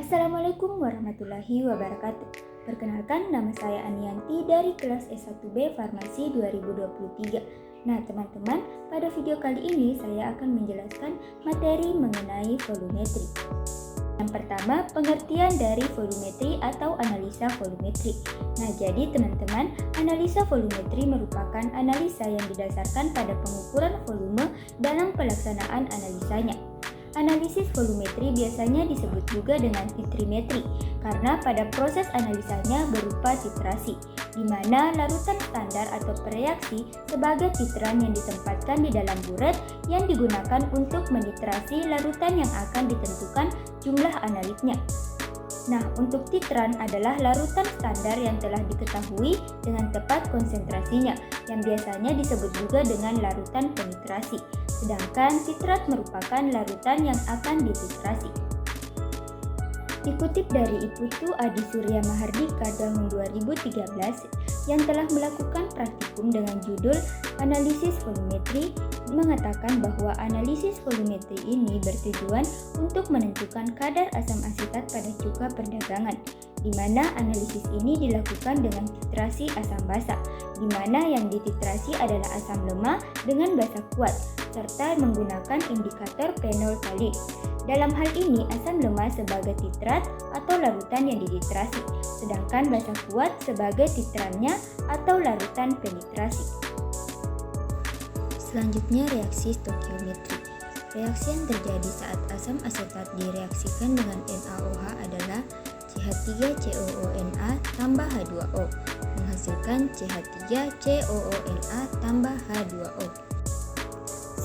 Assalamualaikum warahmatullahi wabarakatuh. Perkenalkan, nama saya Anianti dari kelas S1B Farmasi 2023. Nah teman-teman, pada video kali ini saya akan menjelaskan materi mengenai volumetri. Yang pertama, pengertian dari volumetri atau analisa volumetri. Nah jadi teman-teman, analisa volumetri merupakan analisa yang didasarkan pada pengukuran volume dalam pelaksanaan analisanya. Analisis volumetri biasanya disebut juga dengan titrimetri karena pada proses analisanya berupa titrasi, di mana larutan standar atau pereaksi sebagai titran yang ditempatkan di dalam buret yang digunakan untuk menitrasi larutan yang akan ditentukan jumlah analitnya. Nah, untuk titran adalah larutan standar yang telah diketahui dengan tepat konsentrasinya, yang biasanya disebut juga dengan larutan penitrasi. Sedangkan titrat merupakan larutan yang akan dititrasi. Dikutip dari Iputu Adi Surya Mahardika tahun 2013 yang telah melakukan praktikum dengan judul Analisis Volumetri, mengatakan bahwa analisis volumetri ini bertujuan untuk menentukan kadar asam asetat pada cuka perdagangan, di mana analisis ini dilakukan dengan titrasi asam basa, di mana yang dititrasi adalah asam lemah dengan basa kuat, serta menggunakan indikator fenolfthalein. Dalam hal ini, asam lemah sebagai titrat atau larutan yang dititrasi, sedangkan basa kuat sebagai titrannya atau larutan penitrasi. Selanjutnya, reaksi stoikiometri. Reaksi yang terjadi saat asam asetat direaksikan dengan NaOH adalah CH3COONa tambah H2O, menghasilkan CH3COONa tambah H2O.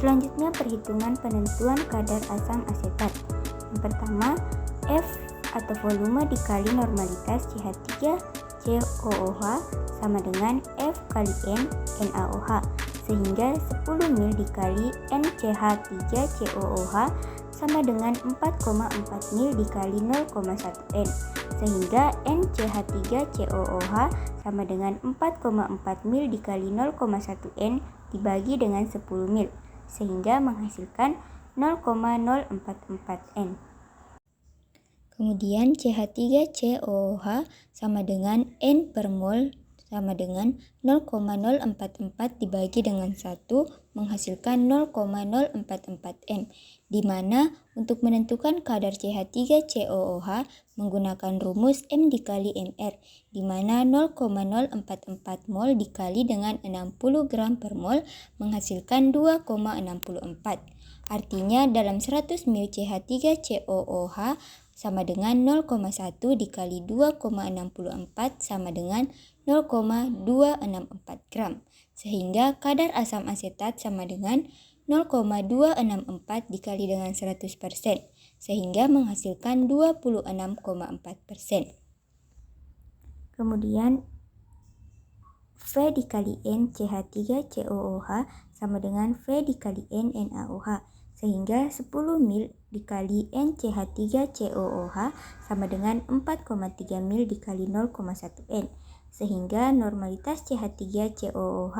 Selanjutnya, perhitungan penentuan kadar asam asetat. Yang pertama, F atau volume dikali normalitas CH3COOH sama dengan F kali N NaOH, sehingga 10 mol dikali NCH3COOH sama dengan 4,4 mol dikali 0,1 N, sehingga NCH3COOH sama dengan 4,4 mol dikali 0,1 N dibagi dengan 10 mol, sehingga menghasilkan 0,044 N. Kemudian CH3COOH sama dengan N per mol sama dengan 0,044 dibagi dengan 1 menghasilkan 0,044 M, di mana untuk menentukan kadar CH3COOH menggunakan rumus M dikali Mr, di mana 0,044 mol dikali dengan 60 gram per mol menghasilkan 2,64. Artinya dalam 100 ml CH3COOH sama dengan 0,1 dikali 2,64 sama dengan 0,264 gram, sehingga kadar asam asetat sama dengan 0,264 dikali dengan 100%, sehingga menghasilkan 26,4%. Kemudian V dikali N CH3COOH sama dengan V dikali N NaOH, sehingga 10 ml dikali NCH3COOH sama dengan 4,3 ml dikali 0,1 N, sehingga normalitas CH3COOH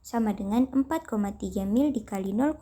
sama dengan 4,3 ml dikali 0,1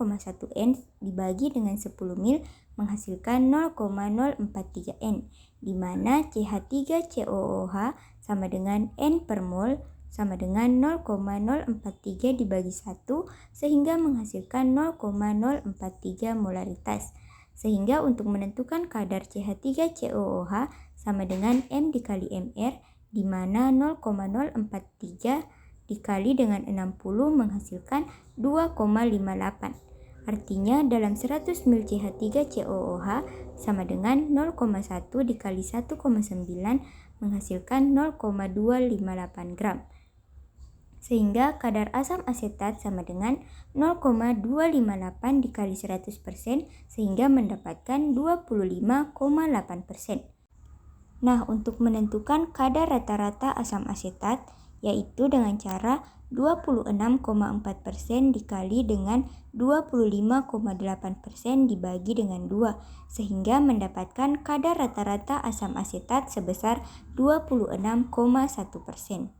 N dibagi dengan 10 ml menghasilkan 0,043 N, di mana CH3COOH sama dengan N per mol sama dengan 0,043 dibagi 1 sehingga menghasilkan 0,043 molaritas. Sehingga untuk menentukan kadar CH3COOH sama dengan M dikali Mr, di mana 0,043 dikali dengan 60 menghasilkan 2,58. Artinya dalam 100 ml CH3COOH sama dengan 0,1 dikali 1,9 menghasilkan 0,258 gram. Sehingga kadar asam asetat sama dengan 0,258 dikali 100% sehingga mendapatkan 25,8%. Nah, untuk menentukan kadar rata-rata asam asetat yaitu dengan cara 26,4% dikali dengan 25,8% dibagi dengan 2 sehingga mendapatkan kadar rata-rata asam asetat sebesar 26,1%.